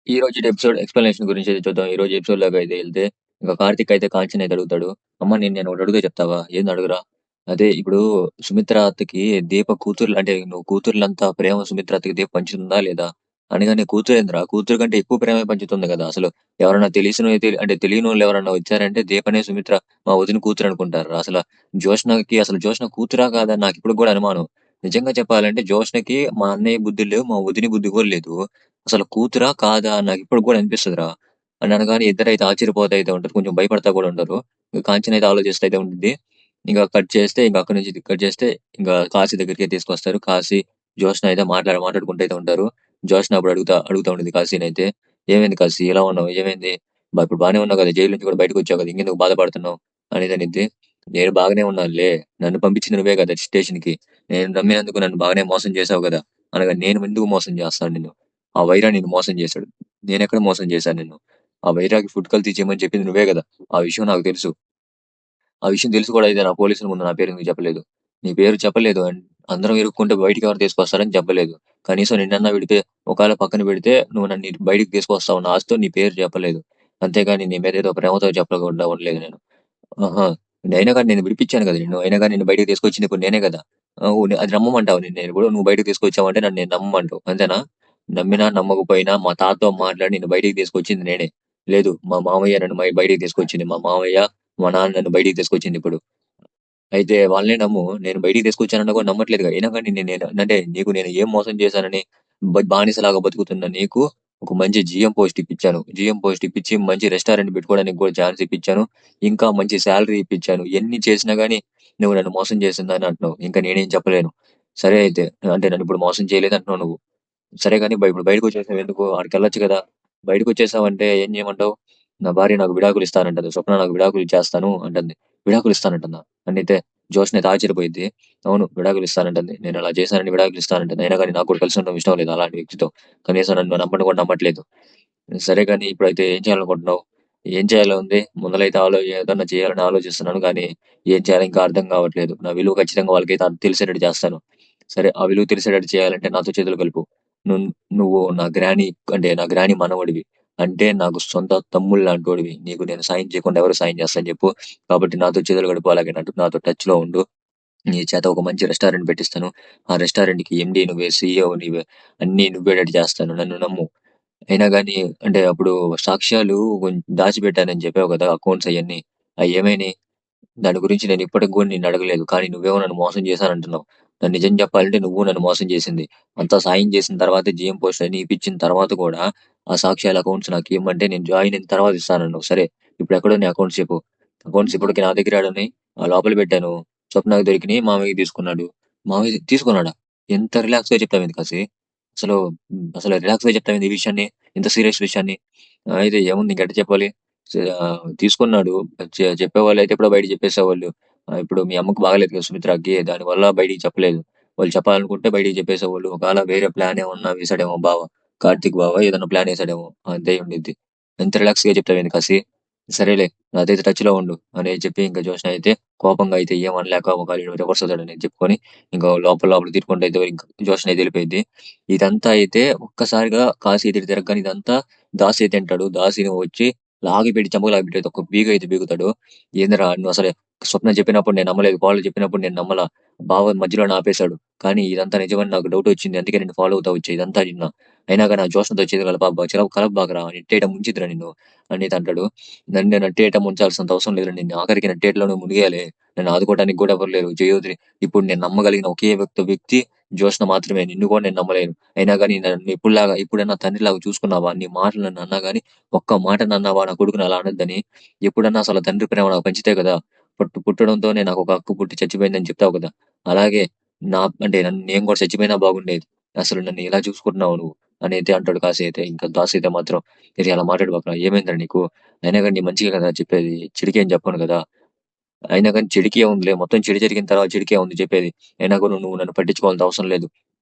ఈ రోజు episode explanation గురించి అయితే చూద్దాం. ఈ రోజు ఎపిసోడ్‌లోకి అయితే ఎళ్తే, ఇంక కార్తీక్ అయితే కాంచన అయితే అడుగుతాడు. అమ్మ నేను ఒకటి అడుగుతా చెప్తావా? ఏంది అడుగురా? అదే ఇప్పుడు సుమిత్ర అత్తకి దీప కూతుర్లు అంటే నువ్వు కూతుర్లంత ప్రేమ సుమిత్ర అత్తకి దీప పంచుతుందా లేదా? అనగానే కూతురేందిరా? కూతురు కంటే ఎక్కువ ప్రేమే పంచుతుంది కదా! అసలు ఎవరన్నా అంటే తెలియనోళ్ళు ఎవరన్నా వచ్చారంటే దీపనే సుమిత్ర మా వదిన కూతురు అనుకుంటారురా. అసలు జోష్న కూతురా కాదా? నాకిప్పటికి కూడా అనుమానం. నిజంగా చెప్పాలంటే జోష్నకి మా అన్నయ్య బుద్ధులు లేవు. మా వదిన బుద్ధి కూడా లేదు. అసలు కూతురా? కాదా? నాకిప్పటికి గూడా అనిపిస్తదిరా. అని అనగానే ఇద్దరైతే ఆశ్చర్యపోతా అయితే ఉంటారు. కొంచెం భయపడతా గూడా ఉంటారు. ఇక కాంచన అయితే ఆలోచిస్తా అయితే ఉండిద్ది. ఇంక కట్ చేస్తే ఇంక అక్కడి నుంచి కట్ చేస్తే ఇంక కాశీ దగ్గరికే తీసుకొస్తారు. కాశీ, జ్యోత్స్న అయితే మాట్లాడుకుంటూ అయితే ఉంటారు. జ్యోత్స్న అప్పుడు అడుగుతా ఉండిద్ది కాశీనైతే. "ఏమైంది కాశీ ఇలా ఉన్నావు? ఏమైంది? ఇప్పుడు బానే ఉన్నావు కదా! జైలు నుంచి కూడా బయటకొచ్చావు కదా! ఇంకెందుకు బాధపడుతున్నావు?" అనేది అనిద్ది. "నేను బాగానే ఉన్నానులే. నన్ను పంపించింది నువ్వే కదా స్టేషన్‌కి. నేను నమ్మినందుకు నన్ను బాగానే మోసం చేశావు గదా!" అనగా "నేను ఎందుకు మోసం చేస్తాను నిన్ను? ఆ వైరా నిన్ను మోసం చేశాడు. నేనెక్కడ మోసం చేశాను నిన్ను? ఆ వైరాకి ఫుడ్ కల్తీ చేయమని చెప్పింది నువ్వే గదా! ఆ విషయం నాకు తెలుసు. ఆ విషయం తెలిసి కూడా అయితే నా పోలీసుల ముందు నా పేరు ఎందుకు చెప్పలేదు? నీ పేరు చెప్పలేదు. అందరం ఇరుక్కుంటే బయటికి ఎవరు తీసుకొస్తారని చెప్పలేదు. కనీసం నిన్నన్నా ఒకవేళ పక్కన పెడితే నువ్వు నన్ను ఇటు బయటికి తీసుకొస్తావన్న ఆశతో నీ పేరు చెప్పలేదు. అంతేగాని నీ మీద ఏదో ప్రేమతో చెప్పకుండా ఉండలేదు నేను. ఆహా! అయినా గాని నేను విడిపించాను గదా నిన్ను. అయినా గాని నిన్ను బయటికి తీసుకొచ్చింది ఇప్పుడు నేనే గదా! అది నమ్మమంటావా నిన్నిప్పుడు? నువ్వు బయటకి తీసుకొచ్చావంటే నన్ను నేను నమ్మమంటావు. అంతేనా? నమ్మినా నమ్మకపోయినా మా తాతతో మాట్లాడి నిన్ను బయటికి తీసుకొచ్చింది నేనే. లేదు మా మామయ్య నన్ను బయటికి తీసుకొచ్చింది. మా మామయ్య, మా నాన్న నన్ను బయటికి తీసుకొచ్చిందిప్పుడు. అయితే వాళ్ళనే నమ్ము. నేను బయటికి తీసుకొచ్చానన్నా కూడా నమ్మట్లేదుగా. అయినా గాని అంటే నీకు నేను ఏం మోసం చేశానని బానిసలాగా బతుకుతున్న నీకు ఒక మంచి జీఎం పోస్ట్ ఇప్పిచ్చాను. జీఎం పోస్ట్ ఇప్పిచ్చి మంచి రెస్టారెంట్ పెట్టుకోవడానికి కూడా ఛాన్స్ ఇప్పిచ్చాను. ఇంకా మంచి సాలరీ ఇప్పిచ్చాను. ఎన్ని చేసినా గాని నువ్వు నన్ను మోసం చేసిందని అంటున్నావు. ఇంక నేనేం చెప్పలేను. సరే అయితే అంటే నన్నిప్పుడు మోసం చేయలేదంటున్నావు నువ్వు. సరే గాని ఇప్పుడు బయటకొచ్చేసావెందుకు? ఆడికెళ్ళొచ్చు గదా! బయటకొచ్చేసావంటే ఏం చేయమంటావు? నా భార్య నాకు విడాకులు ఇస్తానంటది. స్వప్న నాకు విడాకులు ఇచ్చేస్తాను అంటుంది. విడాకులు ఇస్తానంటుందా? అనైతే జోష్న అయితే ఆశ్చర్యపోయిద్ది. అవును. విడాకులు ఇస్తానంటుంది. నేను అలా చేశానని విడాకులు ఇస్తానంటుంది. అయినా గాని నాకు కూడా కలిసి ఉండడం ఇష్టం లేదు అలాంటి వ్యక్తితో. కనీసం నన్ను నమ్మను కూడా నమ్మట్లేదు. సరే గాని ఇప్పుడైతే ఏం చేయాలనుకుంటున్నావు? ఏం చేయాలో ఉంది. ముందలైతే ఏదన్నా చేయాలని ఆలోచిస్తున్నాను గానీ, ఏం చేయాలో ఇంకా అర్థం కావట్లేదు. నా విలువ ఖచ్చితంగా వాళ్ళకైతే తెలిసేటట్టు చేస్తాను. సరే ఆ విలువ తెలిసేటట్టు చేయాలంటే నాతో చేతులు కలుపు. నున్ నువ్వు నా గ్రాని మనవడివి. అంటే నాకు సొంత తమ్ముళ్ళలాంటోడివి. నీకు నేను సాయం చేయకుండా ఎవరు సాయం చేస్తాను చెప్పు. కాబట్టి నాతో చేతులు కలుపు. అలాగే నాతో టచ్‌లో ఉండు. నీ చేత ఒక మంచి రెస్టారెంట్ పెట్టిస్తాను. ఆ రెస్టారెంట్‌కి ఎండీ నువ్వే, సీఈఓ నీవే. అన్నీ నువ్వేటట్టు చేస్తాను. నన్ను నమ్ము. అయినా గాని అంటే అప్పుడు సాక్ష్యాలు దాచిపెట్టానని చెప్పావు కదా! అకౌంట్స్ అయన్నీ. అయ్యేమైనాయి? దాని గురించి నేను ఇప్పటికి గూడా నిన్నడగలేదు. కానీ నువ్వేమో నన్ను మోసం చేశానంటున్నావు. నిజం చెప్పాలంటే నువ్వు నన్ను మోసం చేసింది. అంతా సాయం చేసిన తర్వాతే జీఎం పోస్ట్ అన్నీ ఇప్పించిన తర్వాత కూడా, ఆ సాక్ష్యాల అకౌంట్స్ నాకియ్యమంటే నేను జాయిన్ అయిన తర్వాత ఇస్తానన్నావు. సరే ఇప్పుడెక్కడున్నాయి నీ అకౌంట్స్ చెప్పు. అకౌంట్స్ ఇప్పటికి నా దగ్గర ఏడున్నాయి? లోపల పెట్టాను. స్వప్నకి దొరికినియి. మామయ్యకి తీసుకున్నాడు. మామయ్య తీసుకున్నాడా? ఎంత రిలాక్స్‌గా చెప్తావేంది కాశీ? అసలు అసలు రిలాక్స్‌గా చెప్తావేంది ఈ విషయాన్ని? ఇంత సీరియస్ విషయాన్ని? అయితే ఏముంది ఇంకెట్ట చెప్పాలి? తీసుకున్నాడు. చెప్పేవాళ్ళైతే ఎప్పుడో బయటకి చెప్పేసేవాళ్ళు. ఇప్పుడు మీ అమ్మకి బాగాలేదు కదా సుమిత్రకి. దానివల్ల బయటికి చెప్పలేదు. వాళ్ళు చెప్పాలనుకుంటే బయటికి చెప్పేసేవాళ్ళు. ఒకవేళ వేరే ప్లాన్ ఏమన్నా వేసాడేమో బావ. కార్తీక్ బావ ఏదన్నా ప్లాన్ ఏసాడేమో. అంతే అయ్యుండిద్ది. ఎంత రిలాక్స్‌గా చెప్తావేంది కాశీ? సరేలే నాతోటి టచ్‌లో ఉండు అని చెప్పి ఇంక జోష్న అయితే కోపంగా అయితే ఏమనలేక ఒకవేళ ఈడు రివర్స్ అవుతాడని చెప్పుకొని ఇంకా లోపల తిట్టుకుంటూ అయితే ఇంక జోష్న అయితే వెళ్ళిపోయిద్ది. ఇదంతా అయితే ఒక్కసారిగా కాశీ ఎదురు తిరగగానే ఇదంతా దాసి తింటాడు. దాసిని వచ్చి లాగిపెట్టి చంపకు లాగిపెట్టి ఒక పీక అయితే పీకుతాడు. ఏందిరా నువ్వసలు స్వప్న చెప్పినప్పుడు నేను నమ్మలేదు. కోడలు చెప్పినప్పుడు నేను నమ్మలా. బావ మధ్యలోనే ఆపేశాడు. కానీ ఇదంతా నిజమని నాకు డౌటొచ్చింది. అందుకే నిన్ను ఫాలో అవుతా వచ్చా. ఇదంతా నిన్న. అయినా గాని ఆ జోష్నతో చేతులు కలపబాకురా. నెట్టేయడం ముంచిద్దిరా నిన్ను అనేది అంటాడు. నన్ను నట్టేయటం ముంచాల్సినంత అవసరం లేదురా. నిన్ను ఆఖరికి నట్టేయటంలో నువ్వు మునిగేయాలి. నన్ను ఆదుకోవడానికి గూడా ఎవరు లేరు. జయోధిని ఇప్పుడు నేను నమ్మగలిగిన ఒకే వ్యక్తి జోష్న మాత్రమే. నిన్ను కూడా నేను నమ్మలేను. అయినా గాని నన్ను ఇప్పుడన్నా తండ్రిలాగా చూసుకున్నావా? నీ మాటలు నన్ను అన్నా గాని ఒక్క మాటనన్నావా నా కొడుకుని అలా అనొద్దని? ఎప్పుడన్నా అసలు తండ్రి ప్రేమ నాకు పంచితే కదా! పుట్టడంతోనే నాకొక అక్క పుట్టి చచ్చిపోయిందని చెప్తావు కదా! అలాగే అంటే నేను కూడా చచ్చిపోయినా బాగుండేది. అసలు నన్ను ఇలా చూసుకుంటున్నావు నువ్వు అనైతే అంటాడు కాశీ అయితే. ఇంకా దాసి అయితే మాత్రం "ఏరేయ్ అలా మాట్లాడబాకురా! ఏమైందిరా నీకు? అయినా గాని నీ మంచికే కదా చెప్పేది. చెడుకేం చెప్పను కదా! అయినా గాని చెడుకే ఉందిలే. మొత్తం చెడు జరిగిన తర్వాత చెడుకే ఉంది చెప్పేది. అయినా కూడా నువ్వు నన్ను పట్టించుకోవాల్సిన అవసరం లేదు.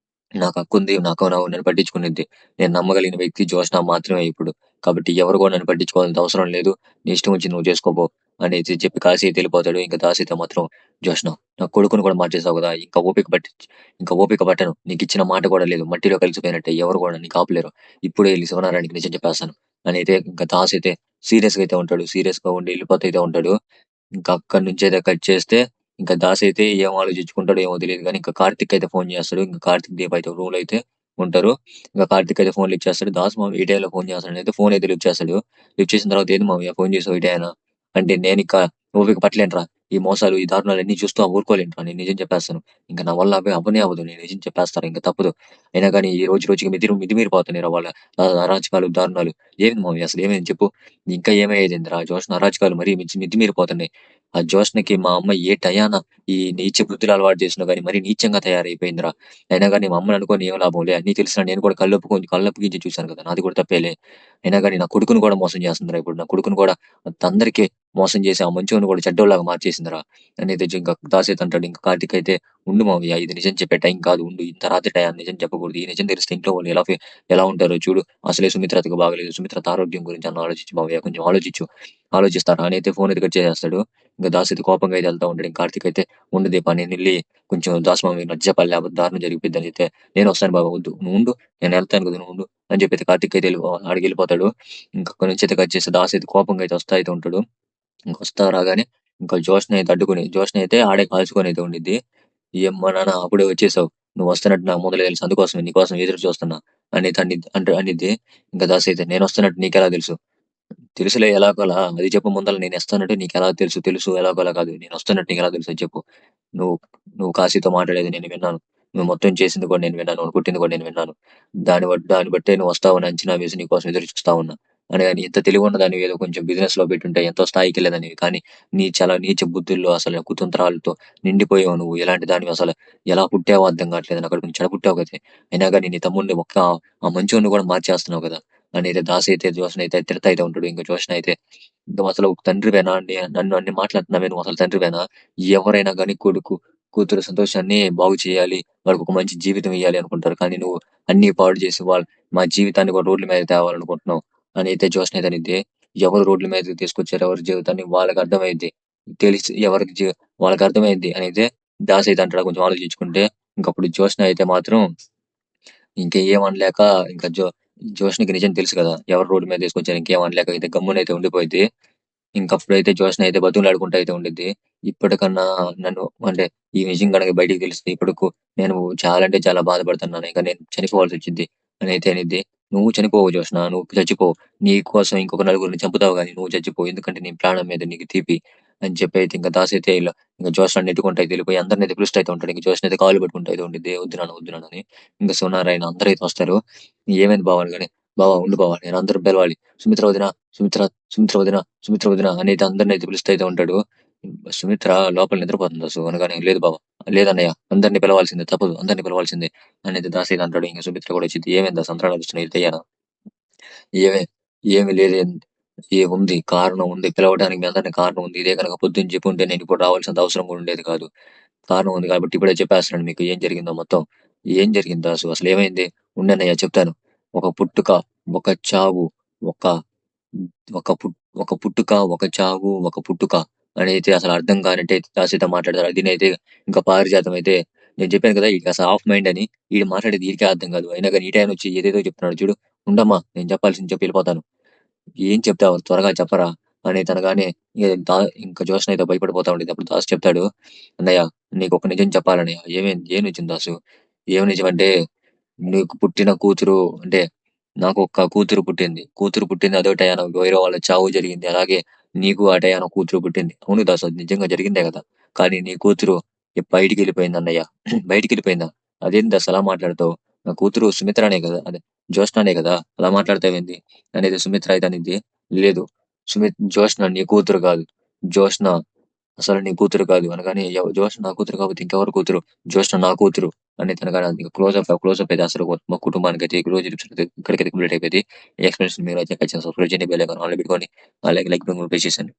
నాకు హక్కుంది. నాకు నన్ను పట్టించుకునిద్ది. నేను నమ్మగలిగిన వ్యక్తి జ్యోత్స్న మాత్రమే ఇప్పుడు. కాబట్టి ఎవరు కూడా నన్ను పట్టించుకోవాల్సిన అవసరం లేదు. నీ ఇష్టం వచ్చింది నువ్వు చేసుకోపో" అనేది చెప్పి కాశీ అయితే వెళ్ళిపోతాడు. ఇంకా దాసి అయితే మాత్రం జోష్న నా కొడుకుని కూడా మార్చేసావు కదా, ఇంకా ఓపిక పట్టను, నీకు ఇచ్చిన మాట కూడా లేదు, మట్టిలో కలిసిపోయినట్టే, ఎవరు కూడా నీకు ఆపలేరు, ఇప్పుడే వెళ్ళి శివనారాయణకి నిజం చెప్పేస్తాను అని అయితే ఇంకా దాస్ అయితే సీరియస్ గా అయితే ఉంటాడు. సీరియస్ గా ఉండి వెళ్ళిపోతే ఉంటాడు. ఇంకా అక్కడి నుంచి అయితే కట్ చేస్తే ఇంకా దాస్ అయితే ఏం ఆలోచించుకుంటాడో ఏమో తెలియదు కానీ ఇంకా కార్తిక్ అయితే ఫోన్ చేస్తాడు. ఇంకా కార్తిక్ దీప్ అయితే రూమ్ లో అయితే ఉంటారు. ఇంకా కార్తిక్ అయితే ఫోన్ లిఫ్ట్ చేస్తాడు. దాస్ మామ ఈ టైంలో ఫోన్ చేస్తాడు, అయితే ఫోన్ అయితే లిఫ్ట్ చేస్తాడు. లిఫ్ట్ చేసిన తర్వాత ఏది మామయ్య ఫోన్ చేసావు ఈ టైనా అంటే, నేను ఇక ఓపిక పట్టలేనురా, ఈ మోసాలు ఈ దారుణాలు అన్ని చూస్తూ ఊరుకోలేనురా, నేను నిజం చెప్పేస్తాను, ఇంకా నా వల్ల అవ్వనే అవ్వదు, నేను నిజం చెప్పేస్తాను, ఇంకా తప్పదు, అయినా కానీ ఈ రోజు రోజుకి మితిమీరిపోతున్నాయి వాళ్ళ అరాచకాలు దారుణాలు. ఏమిటి మామయ్య అసలు ఏమైంది చెప్పు, ఇంకా ఏమయ్యేదిరా, జోష్న అరాచకాలు మరీ మితిమీరిపోతున్నాయి. ఆ జోష్నకి మా అమ్మ ఏ టయాన ఈ నీచ బుద్ధులు అలవాటు చేసినా కానీ మరీ నీచంగా తయారైపోయిందిరా. అయినా కానీ మా అమ్మని అనుకోని ఏం లాభంలే, అన్ని తెలిసినా నేను కూడా కళ్ళప్పగించి చూశాను కదా, నాది కూడా తప్పేలే. అయినా కానీ నా కొడుకును కూడా మోసం చేస్తుందిరా, ఇప్పుడు నా కొడుకును కూడా అందరికీ మోసం చేసి ఆ మంచోని కూడా చెడ్డోళ్ళగా మార్చేసిందిరా అనేది ఇంకా దాసేత్ అంటాడు. ఇంకా కార్తిక్ అయితే ఉండు మావయ్య, ఇది నిజం చెప్పే టైం కాదు, ఉండు, ఇంత రాత్రి టైం నిజం చెప్పకూడదు, ఈ నిజం తెలిస్తే ఇంట్లో వాళ్ళు ఎలా ఉంటారో చూడు, అసలే సుమిత్రతకు బాగలేదు, సుమిత్రత ఆరోగ్యం గురించి అన్న ఆలోచించు మావయ్య, కొంచెం ఆలోచిస్తారా అని అయితే ఫోన్ అయితే కట్ చేసేస్తాడు. ఇంకా దాసేత్ కోపంగా అయితే వెళ్తా ఉంటాడు. ఇంకా కార్తిక్ అయితే ఉండు దీపా, నేను వెళ్ళి కొంచెం దాస్ మామయ్య నచ్చజెప్పాలి, లేకపోతే దారుణం జరిగిపోద్ది అని అయితే, నేను వస్తాను బాబా, వద్దు నువ్వు ఉండు, నేను వెళ్తాను కదా, నువ్వు ఉండు అని చెప్పి అయితే కార్తిక్ అయితే ఆడికి వెళ్ళిపోతాడు. ఇంకా అక్కడి నుంచి అయితే కట్ చేసి దాస్ అయితే కోపంగా అయితే వస్తా అయితే ఉంటాడు. ఇంకొస్తా రాగానే ఇంకా జోష్ని అయితే ఆడే కాల్చుకొని అయితే ఉండిద్ది. ఏమ్మా నాన్న అప్పుడే వచ్చేసావు, నువ్వు వస్తున్నట్టు నాకు మొదలు తెలుసు, అందుకోసం నీకోసం ఎదురు చూస్తున్నా అని అనిద్ది. ఇంకా దాస్ అయితే నేను వస్తున్నట్టు నీకెలా తెలుసు, తెలుసులే ఎలాగోలా, అది చెప్పు ముందల, నేను వస్తానంటే నీకు ఎలా తెలుసు, ఎలాగోలా కాదు, నేను వస్తున్నట్టు నీకు ఎలా తెలుసు అది చెప్పు, నువ్వు నువ్వు కాశీతో మాట్లాడేది నేను విన్నాను, నువ్వు మొత్తం చేసింది కూడా నేను విన్నాను, నువ్వు పుట్టింది కూడా నేను విన్నాను, దాన్ని బట్టే నువ్వు వస్తావని అంచనా వేసి నీకోసం ఎదురు చూస్తా ఉన్నా అని. కానీ ఇంత తెలివి ఉన్న దాన్ని ఏదో కొంచెం బిజినెస్ లో పెట్టుంటే ఎంతో స్థాయికి వెళ్ళేదని, కానీ నీ చాలా నీచ బుద్ధుల్లో అసలు కుతంత్రాలతో నిండిపోయావు నువ్వు, ఎలాంటి దానివి అసలు, ఎలా పుట్టావో అర్థం కావట్లేదు, అక్కడ కొంచెం చెడపుట్టావు కదా, అయినా కానీ నీ తమ్ముడిని ఆ మంచోడిని కూడా మార్చేస్తున్నావు కదా అని అయితే దాస్ అయితే జోష్న అయితే తిడతా అయితే ఉంటాడు. ఇంకా జోష్న అయితే నువ్వు అసలు ఒక తండ్రివేనా, నన్ను అన్ని మాట్లాడుతున్నావే, నువ్వు అసలు తండ్రివేనా, ఎవరైనా కానీ కూతురు సంతోషాన్ని బాగు చేయాలి, వాళ్ళకి ఒక మంచి జీవితం ఇవ్వాలి అనుకుంటారు, కానీ నువ్వు అన్ని పాడు చేసి మా జీవితాన్ని కూడా రోడ్ల మీద తేవాలనుకుంటున్నావు అని అయితే జోష్న అయితే అనిద్ది. ఎవరు రోడ్ల మీద తీసుకొచ్చారు, ఎవరి జీవితాన్ని వాళ్ళకి అర్థమైంది, తెలిసి వాళ్ళకి అర్థమైంది అని అయితే దాస్ అయితే అంటాడు కొంచెం ఆలోచించుకుంటే. ఇంకప్పుడు జోష్న అయితే మాత్రం ఇంకా ఏమనలేక ఇంకా జోష్నికి నిజం తెలుసు కదా, ఎవరు రోడ్డు మీద తీసుకొచ్చారు, ఇంకేమనలేక అయితే గమ్మునైతే ఉండిపోయింది. ఇంకప్పుడైతే జోష్న అయితే బతుకులాడుకుంటూ అయితే ఉండిద్ది. ఇప్పటికన్నా నన్ను అంటే ఈ విషయం కనుక బయటికి తెలిస్తే ఇప్పటికు నేను చాలా అంటే చాలా బాధపడుతున్నాను, ఇక నేను చనిపోవాల్సి వచ్చింది అని అయితే అనిద్ది. నువ్వు చనిపోవు జోష్న, నువ్వు చచ్చిపోవు, నీ కోసం ఇంకొక నలుగురిని చంపుతావు కానీ నువ్వు చచ్చిపోవు, ఎందుకంటే నీ ప్రాణం మీద నీకు తీపి అని చెప్పి అయితే ఇంకా దాస్ అయితే ఇంకా జోష్న నెట్టుకుంటూ అయితే వెళ్ళిపోయి అందరిని అయితే పిలుస్తూ అయితే ఉంటాడు. ఇంకా జోష్న అయితే కాలు పెట్టుకుంటూ అయితే ఉండిద్ది, వద్దు నాన్న అని. ఇంకా శివనారాయణ అందరూ అయితే వస్తారు. ఏమైంది బావ అనగానే, బావ ఉండు బావ, నేను అందరూ పిలవాలి, సుమిత్ర వదిన, సుమిత్ర సుమిత్ర వదిన, సుమిత్ర వదిన అనేది అందరిని అయితే పిలుస్తూ అయితే ఉంటాడు. సుమిత్ర లోపల నిద్రపోతుంది అసలు అనగానే, లేదు బావ, లేదన్నయ్య, అందరిని పిలవాల్సిందే, తప్పదు, అందరిని పిలవాల్సిందే అనేది దాస్ అయితే అంటాడు. ఇంకా సుమిత్ర కూడా వచ్చింది, ఏమైందా సంత్రాలు వస్తున్నాయి అయ్యానా, ఏమే ఏమి లేదు, ఉంది, కారణం ఉంది, పిలవడానికి మీ అందరిని కారణం ఉంది, ఇదే కనుక పొద్దున్న చెప్పి ఉంటే నేను ఇప్పుడు రావాల్సిన అవసరం కూడా ఉండేది కాదు, కారణం ఉంది కాబట్టి ఇప్పుడే చెప్పేస్తున్నాను మీకు ఏం జరిగిందో మొత్తం. ఏం జరిగిందో అసలు ఏమైంది, ఉండన్నయ్య చెప్తాను. ఒక పుట్టుక, ఒక చావు, ఒక ఒక పుట్టుక, ఒక చావు, ఒక పుట్టుక అని అయితే అసలు అర్థం కానట్టే దాసిత మాట్లాడతారు. అదినైతే ఇంకా పారిజాతం అయితే, నేను చెప్పాను కదా ఇది అసలు ఆఫ్ మైండ్ అని, వీడు మాట్లాడేది వీడికే అర్థం కాదు, అయినా కానీ ఈ టైం వచ్చి ఏదేదో చెప్తున్నాడు చూడు, ఉండమ్మా నేను చెప్పాల్సింది చెప్పి వెళ్ళిపోతాను, ఏం చెప్తావు త్వరగా చెప్పరా అని తనగానే ఇంకా జోష్న అయితే భయపడిపోతా ఉండేది. అప్పుడు దాసు చెప్తాడు, అన్నయ్య నీకు ఒక నిజం చెప్పాలన్నయ్య. ఏం నిజం దాసు, ఏం నిజం అంటే, నీకు పుట్టిన కూతురు అంటే, నాకు ఒక కూతురు పుట్టింది అదో టయాన వేరే వాళ్ళ చావు జరిగింది, అలాగే నీకు ఆ టయాన కూతురు పుట్టింది, అవును దాసు అది నిజంగా జరిగిందే కదా, కానీ నీ కూతురు బయటికి వెళ్ళిపోయింది అన్నయ్య. బయటికి వెళ్ళిపోయిందా, అదేంటి దాసు అలా మాట్లాడతావు, నా కూతురు సుమిత్రనే కదా, అదే జోష్ననే కదా, అలా మాట్లాడతావేంది అనేది సుమిత్ర అయితే అనింది. లేదు, జోష్న నీ కూతురు కాదు, జోష్న అసలు నీ కూతురు కాదు అనగానే, జోష్న నా కూతురు కాబట్టి ఇంకెవరు కూతురు, జోష్న నా కూతురు అని తనగా క్లోజ్అప్ అయితే అసలు మా కుటుంబానికి అయితే ఈ రోజు ఇక్కడికైతే కంప్లీట్ అయిపోయింది. ఈ ఎక్స్ప్లెనేషన్ మీరు అయితే ఖచ్చితంగా సబ్స్క్రైబ్ చేయండి, బెల్ ఐకాన్ ఆన్ లో పెట్టుకొని అలాగే లైక్ పెట్టి చేసేసాను.